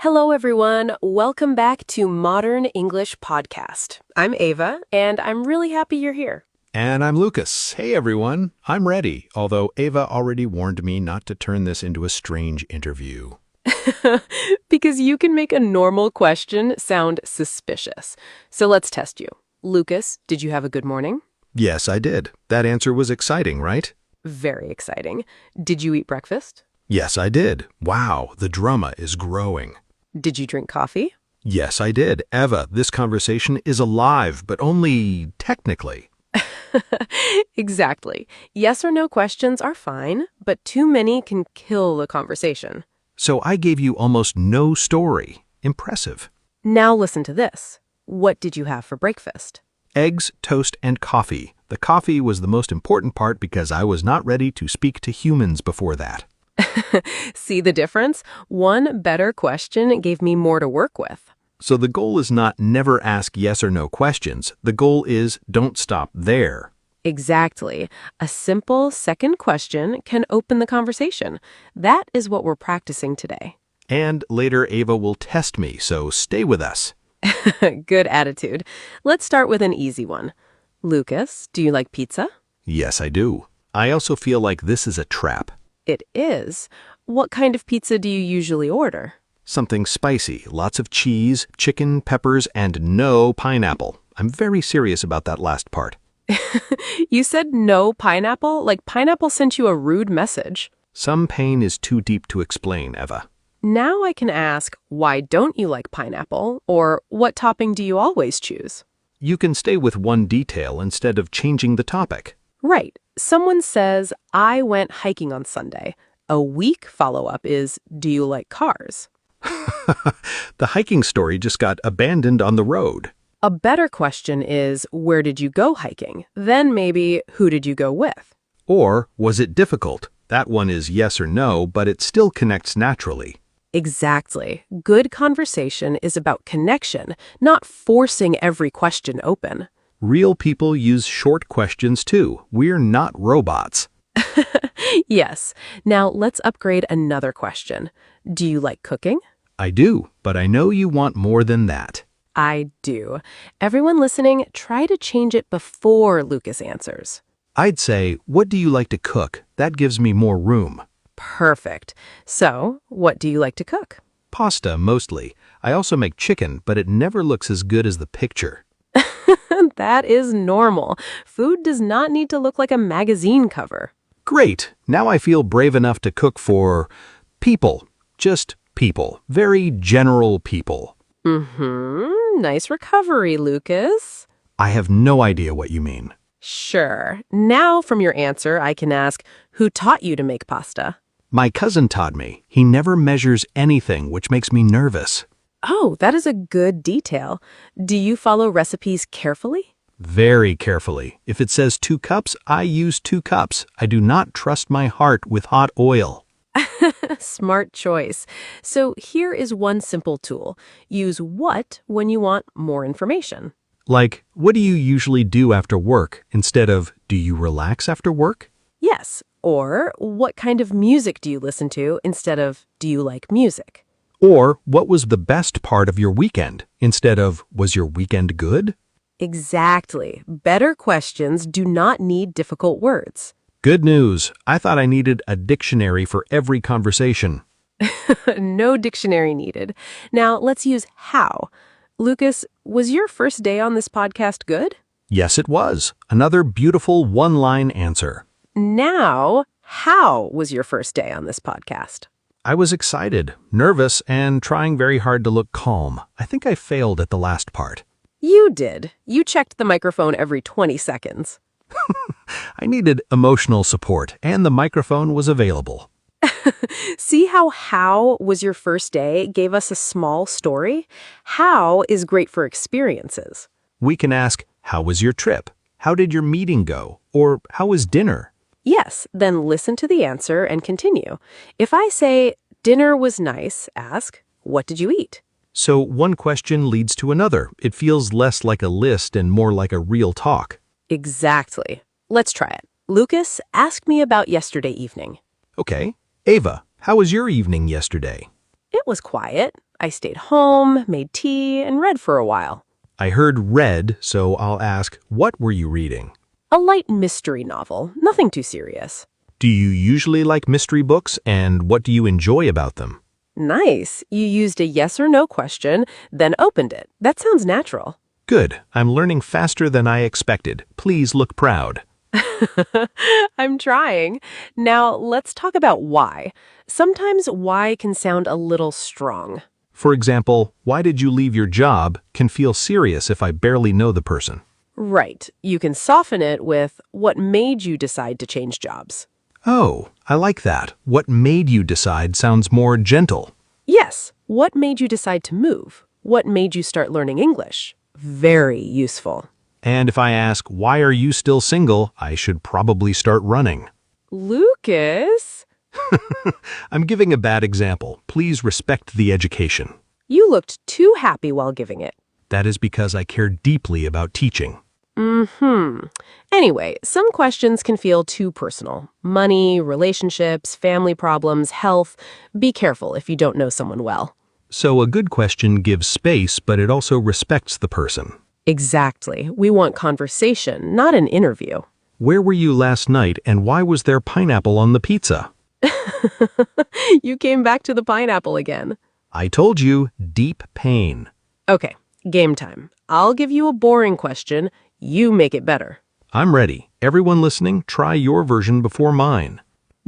Hello, everyone. Welcome back to Modern English Podcast. I'm Ava, and I'm really happy you're here. And I'm Lucas. Hey, everyone. I'm ready, although Ava already warned me not to turn this into a strange interview. Because you can make a normal question sound suspicious. So let's test you. Lucas, did you have a good morning? Yes, I did. That answer was exciting, right? Very exciting. Did you eat breakfast? Yes, I did. Wow, the drama is growing. Did you drink coffee? Yes, I did. Eva, this conversation is alive, but only technically. Exactly. Yes or no questions are fine, but too many can kill the conversation. So I gave you almost no story. Impressive. Now listen to this. What did you have for breakfast? Eggs, toast, and coffee. The coffee was the most important part because I was not ready to speak to humans before that. See the difference? One better question gave me more to work with. So the goal is not never ask yes or no questions. The goal is don't stop there. Exactly. A simple second question can open the conversation. That is what we're practicing today. And later Ava will test me, so stay with us. Good attitude. Let's start with an easy one. Lucas, do you like pizza? Yes, I do. I also feel like this is a trap. It is. What kind of pizza do you usually order? Something spicy, lots of cheese, chicken, peppers, and no pineapple. I'm very serious about that last part. You said no pineapple? Like pineapple sent you a rude message. Some pain is too deep to explain, Eva. Now I can ask, why don't you like pineapple? Or what topping do you always choose? You can stay with one detail instead of changing the topic. Right. Someone says, I went hiking on Sunday. A weak follow-up is, do you like cars? The hiking story just got abandoned on the road. A better question is, where did you go hiking? Then maybe, who did you go with? Or was it difficult? That one is yes or no, but it still connects naturally. Exactly. Good conversation is about connection, not forcing every question open. Real people use short questions too. We're not robots. Yes. Now let's upgrade another question. Do you like cooking? I do, but I know you want more than that. I do. Everyone listening, try to change it before Lucas answers. I'd say, what do you like to cook? That gives me more room. Perfect. So, what do you like to cook? Pasta, mostly. I also make chicken, but it never looks as good as the picture. That is normal. Food does not need to look like a magazine cover. Great! Now I feel brave enough to cook for people. Just people. Very general people. Nice recovery, Lucas. I have no idea what you mean. Sure. Now from your answer, I can ask, who taught you to make pasta? My cousin taught me. He never measures anything, which makes me nervous. Oh, that is a good detail. Do you follow recipes carefully? Very carefully. If it says 2 cups, I use 2 cups. I do not trust my heart with hot oil. Smart choice. So here is one simple tool. Use what when you want more information. Like, what do you usually do after work instead of, do you relax after work? Yes. Or what kind of music do you listen to instead of, do you like music? Or, what was the best part of your weekend instead of, was your weekend good? Exactly. Better questions do not need difficult words. Good news. I thought I needed a dictionary for every conversation. No dictionary needed. Now let's use how. Lucas, was your first day on this podcast good? Yes, it was. Another beautiful one-line answer. Now, how was your first day on this podcast? I was excited, nervous, and trying very hard to look calm. I think I failed at the last part. You did. You checked the microphone every 20 seconds. I needed emotional support, and the microphone was available. See how was your first day gave us a small story? How is great for experiences. We can ask, how was your trip? How did your meeting go? Or how was dinner? Yes, then listen to the answer and continue. If I say, dinner was nice, ask, what did you eat? So one question leads to another. It feels less like a list and more like a real talk. Exactly. Let's try it. Lucas, ask me about yesterday evening. Okay. Ava, how was your evening yesterday? It was quiet. I stayed home, made tea, and read for a while. I heard read, so I'll ask, what were you reading? A light mystery novel, nothing too serious. Do you usually like mystery books, and what do you enjoy about them? Nice. You used a yes or no question, then opened it. That sounds natural. Good. I'm learning faster than I expected. Please look proud. I'm trying. Now, let's talk about why. Sometimes why can sound a little strong. For example, why did you leave your job can feel serious if I barely know the person. Right. You can soften it with what made you decide to change jobs. Oh, I like that. What made you decide sounds more gentle. Yes. What made you decide to move? What made you start learning English? Very useful. And if I ask, why are you still single, I should probably start running. Lucas? I'm giving a bad example. Please respect the education. You looked too happy while giving it. That is because I care deeply about teaching. Anyway, some questions can feel too personal. Money, relationships, family problems, health. Be careful if you don't know someone well. So a good question gives space, but it also respects the person. Exactly. We want conversation, not an interview. Where were you last night, and why was there pineapple on the pizza? You came back to the pineapple again. I told you, deep pain. Okay, game time. I'll give you a boring question. You make it better. I'm ready. Everyone listening, try your version before mine.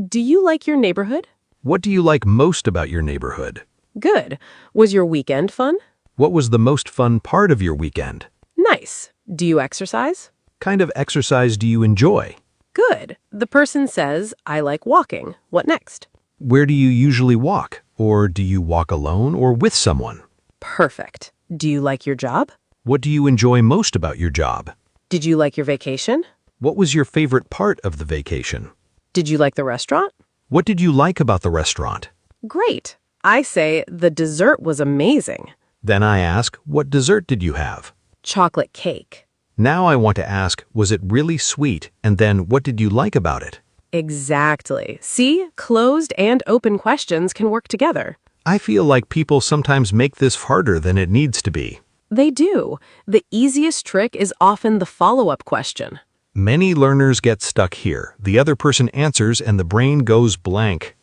Do you like your neighborhood? What do you like most about your neighborhood? Good. Was your weekend fun? What was the most fun part of your weekend? Nice. Do you exercise? Kind of exercise do you enjoy? Good. The person says, I like walking. What next? Where do you usually walk? Or do you walk alone or with someone? Perfect. Do you like your job? What do you enjoy most about your job? Did you like your vacation? What was your favorite part of the vacation? Did you like the restaurant? What did you like about the restaurant? Great. I say the dessert was amazing. Then I ask, what dessert did you have? Chocolate cake. Now I want to ask, was it really sweet? And then what did you like about it? Exactly. See, closed and open questions can work together. I feel like people sometimes make this harder than it needs to be. They do. The easiest trick is often the follow-up question. Many learners get stuck here. The other person answers and the brain goes blank.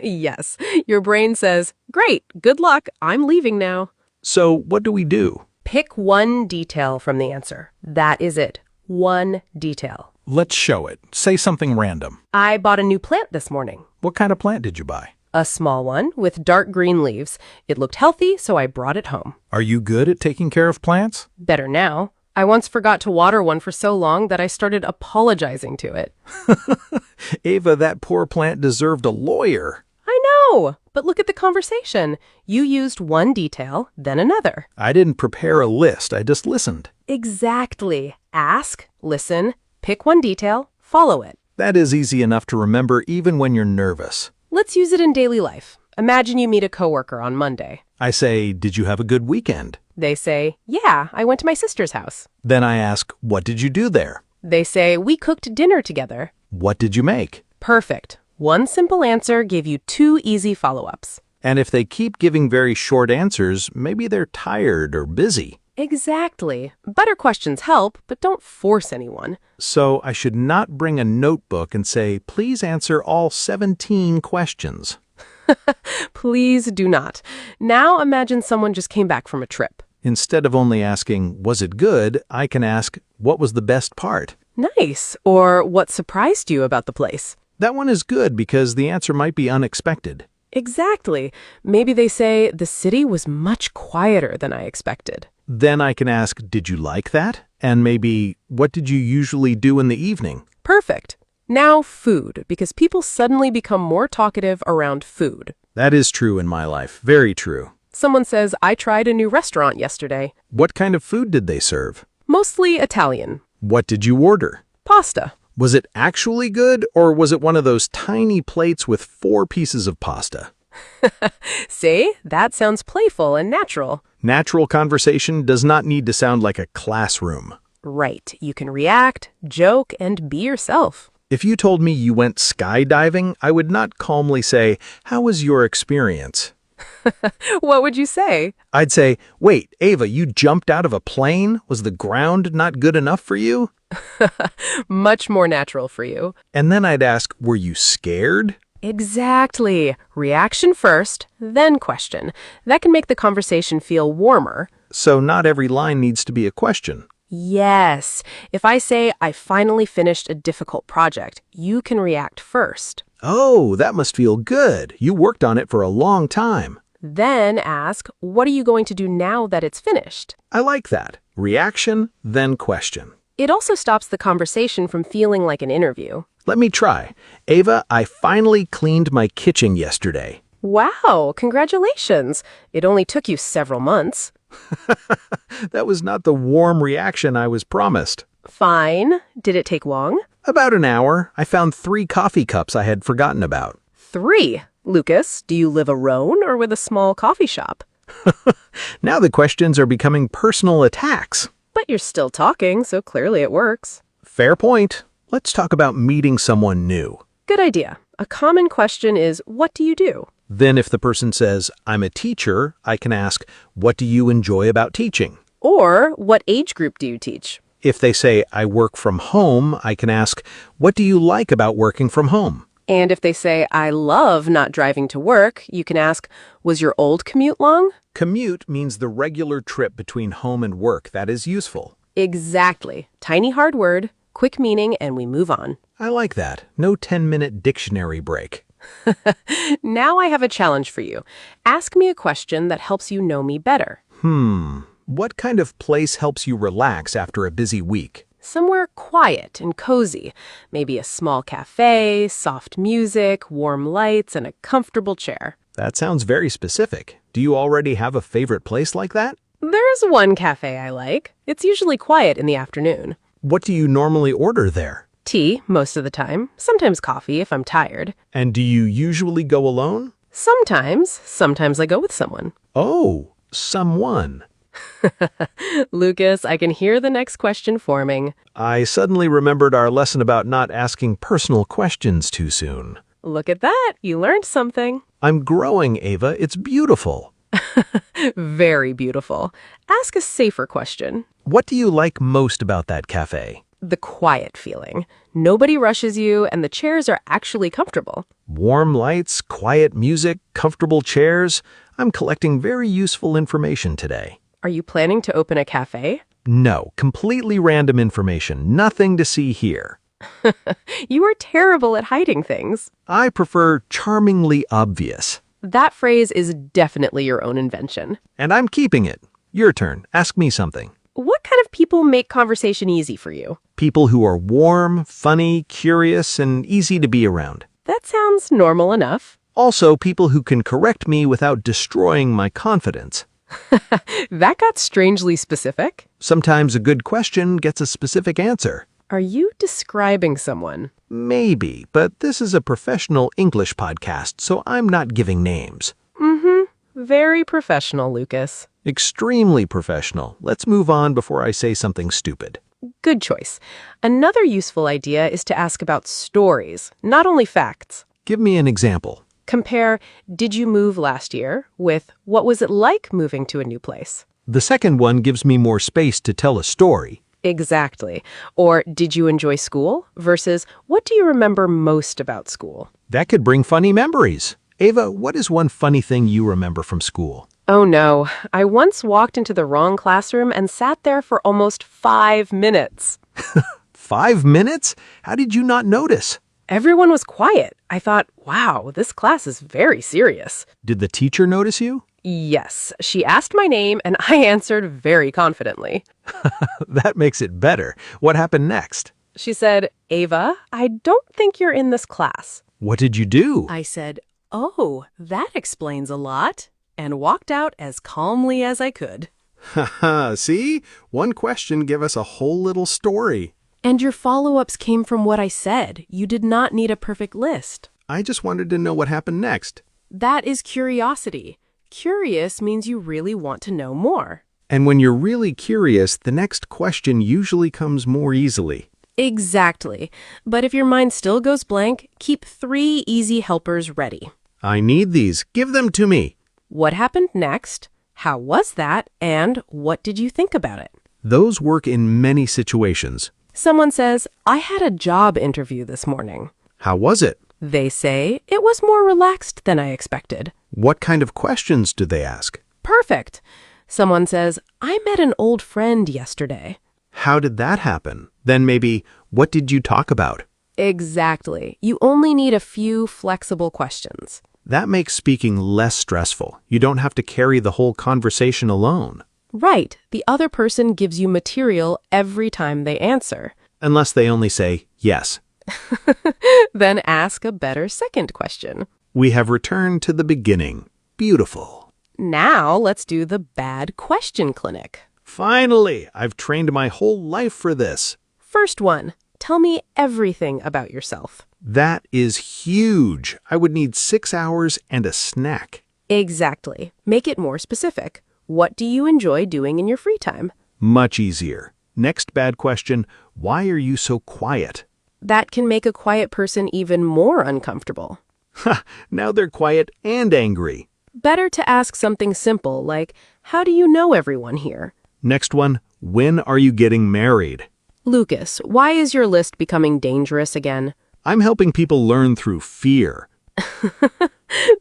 Yes, your brain says, great, good luck, I'm leaving now. So what do we do? Pick one detail from the answer. That is it. One detail. Let's show it. Say something random. I bought a new plant this morning. What kind of plant did you buy? A small one with dark green leaves. It looked healthy, so I brought it home. Are you good at taking care of plants? Better now. I once forgot to water one for so long that I started apologizing to it. Ava, that poor plant deserved a lawyer. I know, but look at the conversation. You used one detail, then another. I didn't prepare a list. I just listened. Exactly. Ask, listen, pick one detail, follow it. That is easy enough to remember even when you're nervous. Let's use it in daily life. Imagine you meet a coworker on Monday. I say, did you have a good weekend? They say, yeah, I went to my sister's house. Then I ask, what did you do there? They say, we cooked dinner together. What did you make? Perfect. One simple answer gave you two easy follow-ups. And if they keep giving very short answers, maybe they're tired or busy. Exactly. Better questions help, but don't force anyone. So I should not bring a notebook and say, please answer all 17 questions. Please do not. Now imagine someone just came back from a trip. Instead of only asking, was it good, I can ask, what was the best part? Nice. Or what surprised you about the place? That one is good because the answer might be unexpected. Exactly. Maybe they say, the city was much quieter than I expected. Then I can ask, did you like that? And maybe, what did you usually do in the evening? Perfect. Now food, because people suddenly become more talkative around food. That is true in my life. Very true. Someone says, I tried a new restaurant yesterday. What kind of food did they serve? Mostly Italian. What did you order? Pasta. Was it actually good, or was it one of those tiny plates with 4 pieces of pasta? See? That sounds playful and natural. Natural conversation does not need to sound like a classroom. Right. You can react, joke, and be yourself. If you told me you went skydiving, I would not calmly say, how was your experience? What would you say? I'd say, wait, Ava, you jumped out of a plane? Was the ground not good enough for you? Much more natural for you. And then I'd ask, were you scared? Exactly. Reaction first, then question. That can make the conversation feel warmer. So not every line needs to be a question. Yes. If I say, I finally finished a difficult project, you can react first. Oh, that must feel good. You worked on it for a long time. Then ask, what are you going to do now that it's finished? I like that. Reaction, then question. It also stops the conversation from feeling like an interview. Let me try. Ava, I finally cleaned my kitchen yesterday. Wow, congratulations. It only took you several months. That was not the warm reaction I was promised. Fine. Did it take long? About an hour. I found 3 coffee cups I had forgotten about. 3. Lucas, do you live alone or with a small coffee shop? Now the questions are becoming personal attacks. But you're still talking, so clearly it works. Fair point. Let's talk about meeting someone new. Good idea. A common question is, what do you do? Then if the person says, I'm a teacher, I can ask, what do you enjoy about teaching? Or, what age group do you teach? If they say, I work from home, I can ask, what do you like about working from home? And if they say, I love not driving to work, you can ask, was your old commute long? Commute means the regular trip between home and work. That is useful. Exactly. Tiny hard word, quick meaning, and we move on. I like that. No 10-minute dictionary break. Now I have a challenge for you. Ask me a question that helps you know me better. What kind of place helps you relax after a busy week? Somewhere quiet and cozy. Maybe a small cafe, soft music, warm lights, and a comfortable chair. That sounds very specific. Do you already have a favorite place like that? There's one cafe I like. It's usually quiet in the afternoon. What do you normally order there? Tea, most of the time. Sometimes coffee if I'm tired. And do you usually go alone? Sometimes I go with someone. Oh, someone. Lucas, I can hear the next question forming. I suddenly remembered our lesson about not asking personal questions too soon. Look at that. You learned something. I'm growing, Ava. It's beautiful. Very beautiful. Ask a safer question. What do you like most about that cafe? The quiet feeling. Nobody rushes you, and the chairs are actually comfortable. Warm lights, quiet music, comfortable chairs. I'm collecting very useful information today. Are you planning to open a cafe? No, completely random information. Nothing to see here. You are terrible at hiding things. I prefer charmingly obvious. That phrase is definitely your own invention. And I'm keeping it. Your turn. Ask me something. What kind of people make conversation easy for you? People who are warm, funny, curious, and easy to be around. That sounds normal enough. Also, people who can correct me without destroying my confidence. That got strangely specific. Sometimes a good question gets a specific answer. Are you describing someone? Maybe, but this is a professional English podcast, so I'm not giving names. Very professional, Lucas. Extremely professional. Let's move on before I say something stupid. Good choice. Another useful idea is to ask about stories, not only facts. Give me an example. Compare, did you move last year, with what was it like moving to a new place? The second one gives me more space to tell a story. Exactly. Or did you enjoy school? Versus what do you remember most about school? That could bring funny memories. Ava, what is one funny thing you remember from school? Oh no, I once walked into the wrong classroom and sat there for almost 5 minutes. 5 minutes? How did you not notice? Everyone was quiet. I thought, wow, this class is very serious. Did the teacher notice you? Yes, she asked my name and I answered very confidently. That makes it better. What happened next? She said, Ava, I don't think you're in this class. What did you do? I said, oh, that explains a lot, and walked out as calmly as I could. Haha, see? One question gave us a whole little story. And your follow-ups came from what I said. You did not need a perfect list. I just wanted to know what happened next. That is curiosity. Curious means you really want to know more. And when you're really curious, the next question usually comes more easily. Exactly. But if your mind still goes blank, keep 3 easy helpers ready. I need these. Give them to me. What happened next? How was that? And what did you think about it? Those work in many situations. Someone says, I had a job interview this morning. How was it? They say, it was more relaxed than I expected. What kind of questions do they ask? Perfect. Someone says, I met an old friend yesterday. How did that happen? Then maybe, what did you talk about? Exactly. You only need a few flexible questions. That makes speaking less stressful. You don't have to carry the whole conversation alone. Right. The other person gives you material every time they answer. Unless they only say yes. Then ask a better second question. We have returned to the beginning. Beautiful. Now let's do the bad question clinic. Finally, I've trained my whole life for this. First one, tell me everything about yourself. That is huge. I would need 6 hours and a snack. Exactly. Make it more specific. What do you enjoy doing in your free time? Much easier. Next bad question, why are you so quiet? That can make a quiet person even more uncomfortable. Ha! Now they're quiet and angry. Better to ask something simple like, how do you know everyone here? Next one, when are you getting married? Lucas, why is your list becoming dangerous again? I'm helping people learn through fear.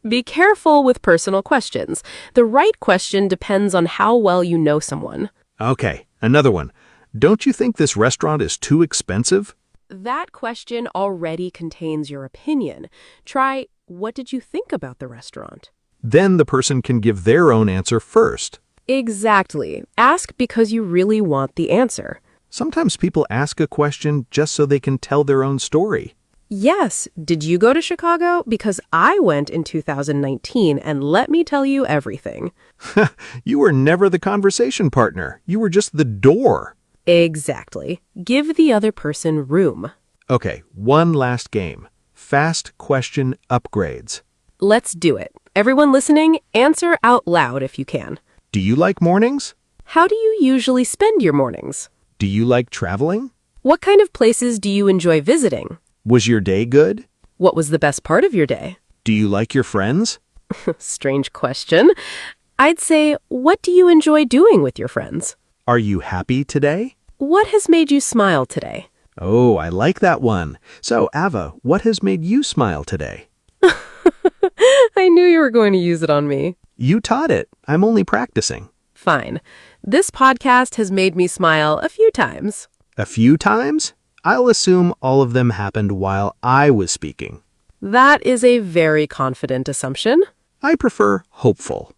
Be careful with personal questions. The right question depends on how well you know someone. Okay, another one. Don't you think this restaurant is too expensive? That question already contains your opinion. Try, what did you think about the restaurant? Then the person can give their own answer first. Exactly. Ask because you really want the answer. Sometimes people ask a question just so they can tell their own story. Yes. Did you go to Chicago? Because I went in 2019, and let me tell you everything. You were never the conversation partner. You were just the door. Exactly. Give the other person room. Okay, one last game. Fast question upgrades. Let's do it. Everyone listening, answer out loud if you can. Do you like mornings? How do you usually spend your mornings? Do you like traveling? What kind of places do you enjoy visiting? Was your day good? What was the best part of your day? Do you like your friends? Strange question. I'd say, what do you enjoy doing with your friends? Are you happy today? What has made you smile today? Oh, I like that one. So, Ava, what has made you smile today? I knew you were going to use it on me. You taught it. I'm only practicing. Fine. This podcast has made me smile a few times. A few times? I'll assume all of them happened while I was speaking. That is a very confident assumption. I prefer hopeful.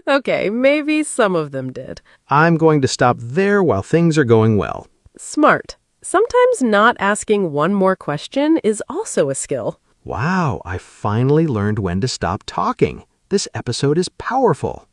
Okay, maybe some of them did. I'm going to stop there while things are going well. Smart. Sometimes not asking one more question is also a skill. Wow, I finally learned when to stop talking. This episode is powerful.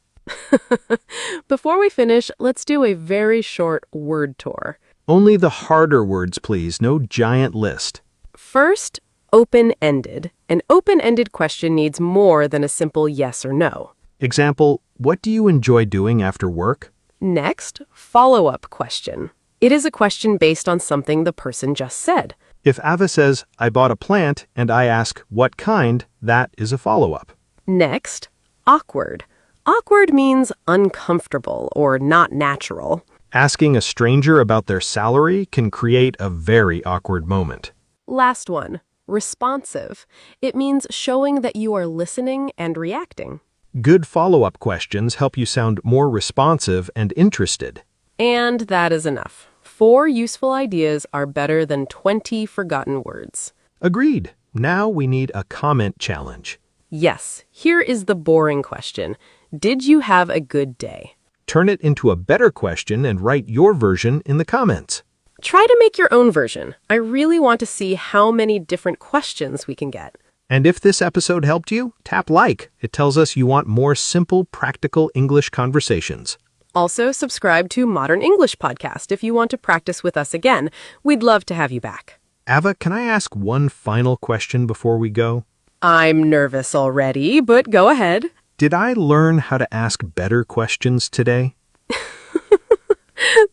Before we finish, let's do a very short word tour. Only the harder words, please. No giant list. First, open-ended. An open-ended question needs more than a simple yes or no. Example, what do you enjoy doing after work? Next, follow-up question. It is a question based on something the person just said. If Ava says, I bought a plant, and I ask, what kind, that is a follow-up. Next, awkward. Awkward means uncomfortable or not natural. Asking a stranger about their salary can create a very awkward moment. Last one, responsive. It means showing that you are listening and reacting. Good follow-up questions help you sound more responsive and interested. And that is enough. 4 useful ideas are better than 20 forgotten words. Agreed. Now we need a comment challenge. Yes, here is the boring question. Did you have a good day? Turn it into a better question and write your version in the comments. Try to make your own version. I really want to see how many different questions we can get. And if this episode helped you, tap like. It tells us you want more simple, practical English conversations. Also, subscribe to Modern English Podcast if you want to practice with us again. We'd love to have you back. Ava, can I ask one final question before we go? I'm nervous already, but go ahead. Did I learn how to ask better questions today?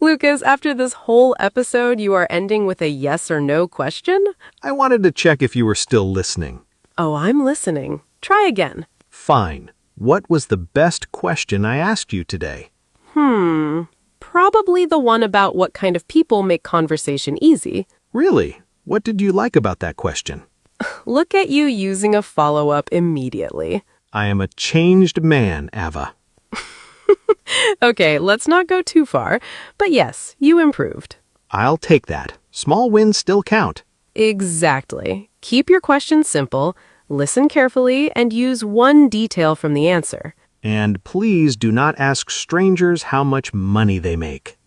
Lucas, after this whole episode, you are ending with a yes or no question? I wanted to check if you were still listening. Oh, I'm listening. Try again. Fine. What was the best question I asked you today? Probably the one about what kind of people make conversation easy. Really? What did you like about that question? Look at you using a follow-up immediately. I am a changed man, Ava. Okay, let's not go too far. But yes, you improved. I'll take that. Small wins still count. Exactly. Keep your questions simple, listen carefully, and use one detail from the answer. And please do not ask strangers how much money they make.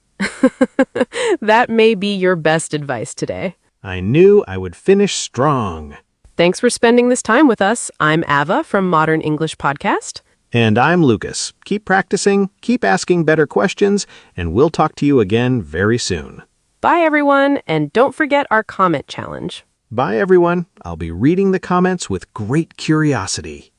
That may be your best advice today. I knew I would finish strong. Thanks for spending this time with us. I'm Ava from Modern English Podcast. And I'm Lucas. Keep practicing, keep asking better questions, and we'll talk to you again very soon. Bye, everyone, and don't forget our comment challenge. Bye, everyone. I'll be reading the comments with great curiosity.